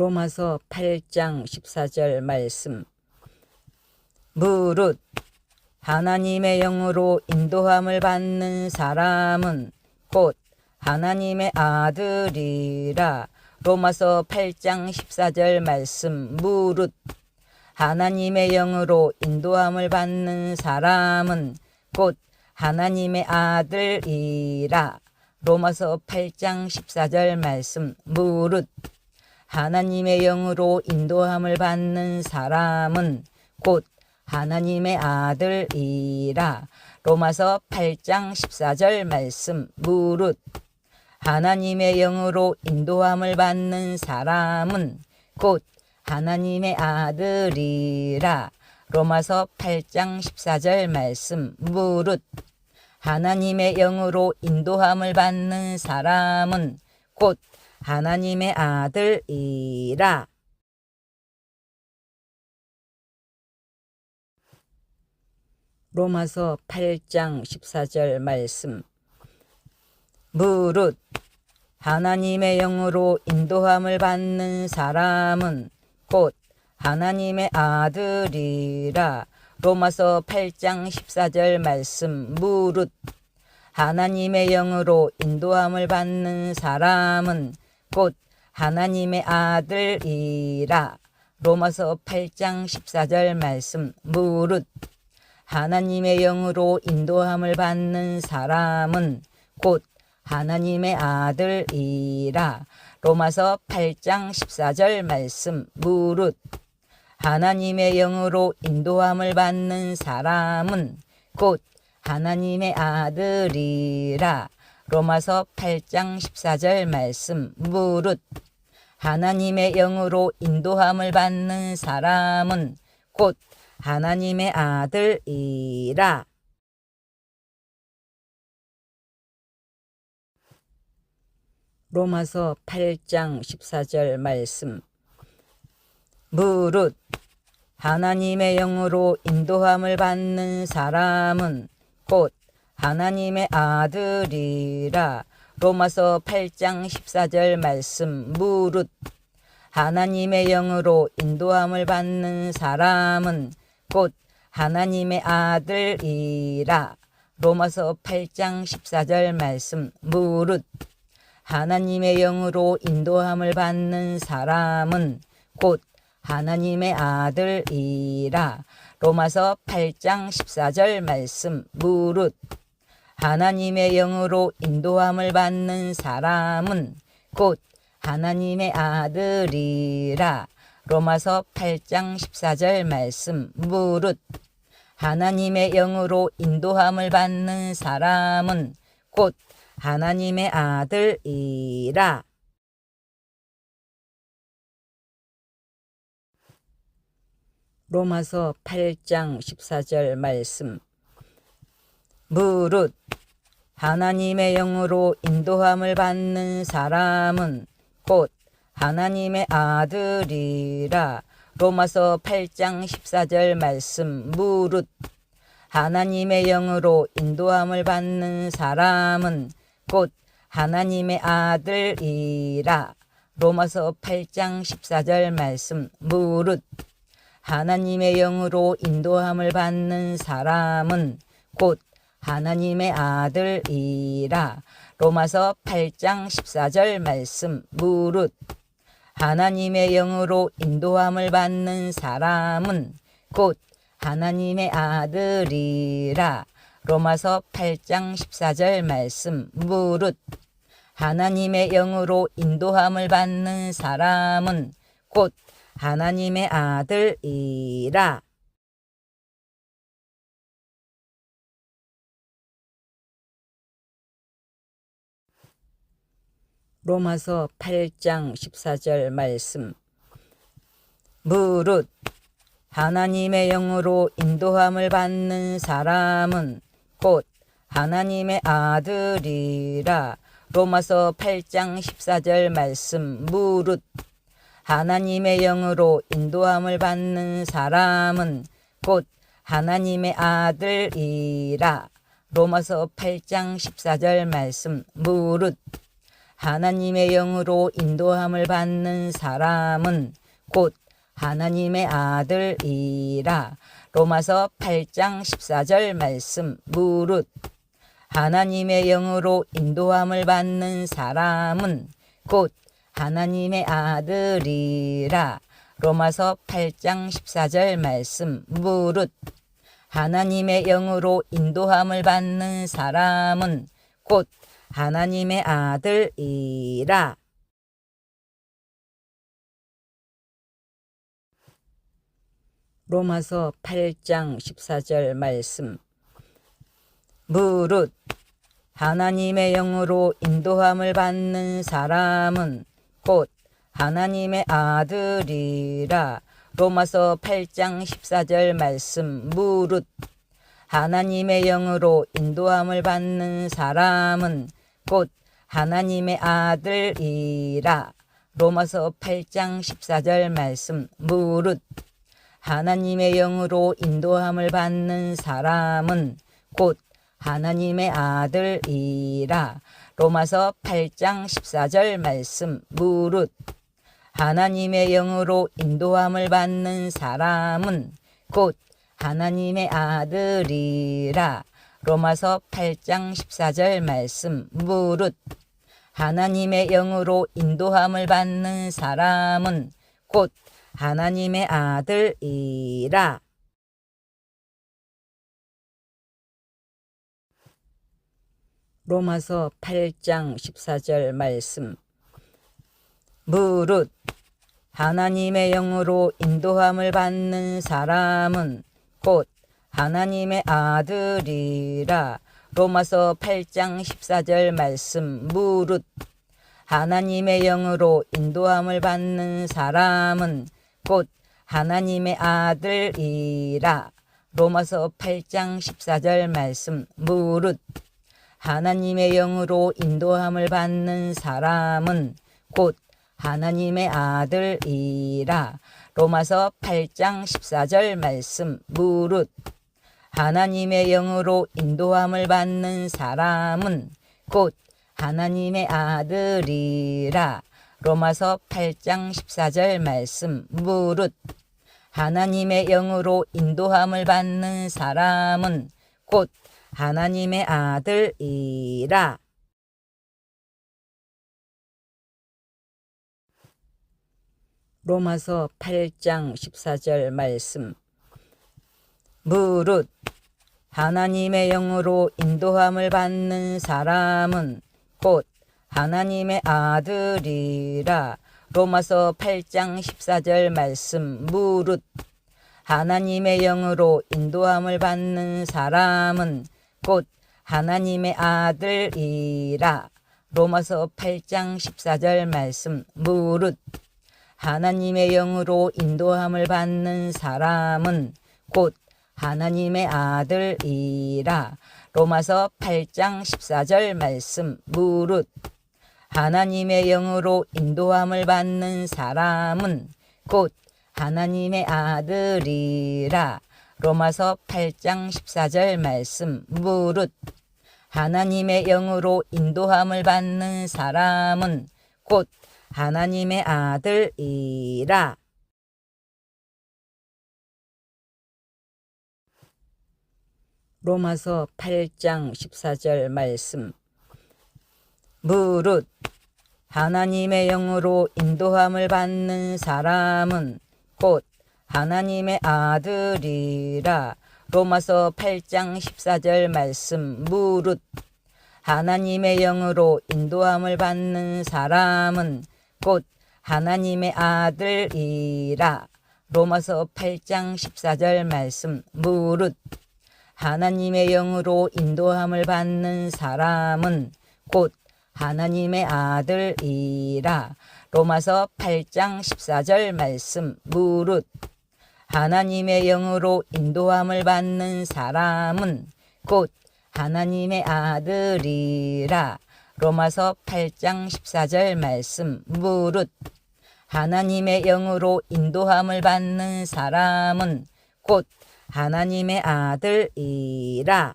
로마서 8장 14절 말씀. 무릇 하나님의 영으로 인도함을 받는 사람은 곧 하나님의 아들이라. 로마서 8장 14절 말씀. 무릇 하나님의 영으로 인도함을 받는 사람은 곧 하나님의 아들이라. 로마서 8장 14절 말씀. 무릇 하나님의 영으로 인도함을 받는 사람은 곧 하나님의 아들이라. 로마서 8장 14절 말씀. 무릇 하나님의 영으로 인도함을 받는 사람은 곧 하나님의 아들이라. 로마서 8장 14절 말씀. 무릇 하나님의 영으로 인도함을 받는 사람은 곧 하나님의 아들이라. 로마서 8장 14절 말씀. 무릇 하나님의 영으로 인도함을 받는 사람은 곧 하나님의 아들이라. 로마서 8장 14절 말씀. 무릇 하나님의 영으로 인도함을 받는 사람은 곧 하나님의 아들이라. 로마서 8장 14절 말씀. 무릇 하나님의 영으로 인도함을 받는 사람은 곧 하나님의 아들이라. 로마서 8장 14절 말씀. 무릇 하나님의 영으로 인도함을 받는 사람은 곧 하나님의 아들이라. 로마서 8장 14절 말씀. 무릇 하나님의 영으로 인도함을 받는 사람은 곧 하나님의 아들이라. 로마서 8장 14절 말씀. 무릇 하나님의 영으로 인도함을 받는 사람은 곧 하나님의 아들이라. 로마서 8장 14절 말씀. 무릇 하나님의 영으로 인도함을 받는 사람은 곧 하나님의 아들이라. 로마서 8장 14절 말씀. 무릇 하나님의 영으로 인도함을 받는 사람은 곧 하나님의 아들이라. 로마서 8장 14절 말씀. 무릇 하나님의 영으로 인도함을 받는 사람은 곧 하나님의 아들이라. 로마서 8장 14절 말씀. 무릇 하나님의 영으로 인도함을 받는 사람은 곧 하나님의 아들이라. 로마서 8장 14절 말씀. 무릇 하나님의 영으로 인도함을 받는 사람은 곧 하나님의 아들이라. 로마서 8장 14절 말씀. 무릇 하나님의 영으로 인도함을 받는 사람은 곧 하나님의 아들이라. 로마서 8장 14절 말씀. 무릇 하나님의 영으로 인도함을 받는 사람은 곧 하나님의 아들이라. 로마서 8장 14절 말씀. 무릇 하나님의 영으로 인도함을 받는 사람은 곧 하나님의 아들이라. 로마서 8장 14절 말씀. 무릇 하나님의 영으로 인도함을 받는 사람은 곧 하나님의 아들이라. 로마서 8장 14절 말씀. 무릇 하나님의 영으로 인도함을 받는 사람은 곧 하나님의 아들이라. 로마서 8장 14절 말씀. 무릇 하나님의 영으로 인도함을 받는 사람은 곧 하나님의 아들이라. 로마서 8장 14절 말씀. 무릇 하나님의 영으로 인도함을 받는 사람은 곧 하나님의 아들이라. 로마서 8장 14절 말씀. 무릇 하나님의 영으로 인도함을 받는 사람은 곧 하나님의 아들이라. 로마서 8장 14절 말씀. 무릇 하나님의 영으로 인도함을 받는 사람은 곧 하나님의 아들이라. 로마서 8장 14절 말씀. 무릇 하나님의 영으로 인도함을 받는 사람은 곧 하나님의 아들이라. 로마서 8장 14절 말씀. 무릇 하나님의 영으로 인도함을 받는 사람은 곧 하나님의 아들이라. 로마서 8장 14절 말씀. 무릇 하나님의 영으로 인도함을 받는 사람은 곧 하나님의 아들이라. 로마서 8장 14절 말씀. 무릇 하나님의 영으로 인도함을 받는 사람은 곧 하나님의 아들이라. 로마서 8장 14절 말씀. 무릇 하나님의 영으로 인도함을 받는 사람은 곧 하나님의 아들이라. 로마서 8장 14절 말씀. 무릇 하나님의 영으로 인도함을 받는 사람은 곧 하나님의 아들이라. 로마서 8장 14절 말씀. 무릇 하나님의 영으로 인도함을 받는 사람은 곧 하나님의 아들이라. 로마서 8장 14절 말씀. 무릇 하나님의 영으로 인도함을 받는 사람은 곧 하나님의 아들이라. 로마서 8장 14절 말씀. 무릇 하나님의 영으로 인도함을 받는 사람은 곧 하나님의 아들이라. 로마서 8장 14절 말씀. 무릇 하나님의 영으로 인도함을 받는 사람은 곧 하나님의 아들이라. 로마서 8장 14절 말씀. 무릇 하나님의 영으로 인도함을 받는 사람은 곧 하나님의 아들이라. 로마서 8장 14절 말씀. 무릇 하나님의 영으로 인도함을 받는 사람은 곧 하나님의 아들이라. 로마서 8장 14절 말씀. 무릇 하나님의 영으로 인도함을 받는 사람은 곧 하나님의 아들이라. 로마서 8장 14절 말씀. 무릇 하나님의 영으로 인도함을 받는 사람은 곧 하나님의 아들이라. 로마서 8장 14절 말씀. 무릇 하나님의 영으로 인도함을 받는 사람은 곧 하나님의 아들이라. 로마서 8장 14절 말씀. 무릇 하나님의 영으로 인도함을 받는 사람은 곧 하나님의 아들이라. 로마서 8장 14절 말씀. 무릇 하나님의 영으로 인도함을 받는 사람은 곧 하나님의 아들이라. 로마서 8장 14절 말씀. 무릇 하나님의 영으로 인도함을 받는 사람은 곧 하나님의 아들이라. 로마서 8장 14절 말씀. 무릇 하나님의 영으로 인도함을 받는 사람은 곧 하나님의 아들이라. 로마서 8장 14절 말씀. 무릇 하나님의 영으로 인도함을 받는 사람은 곧 하나님의 아들이라.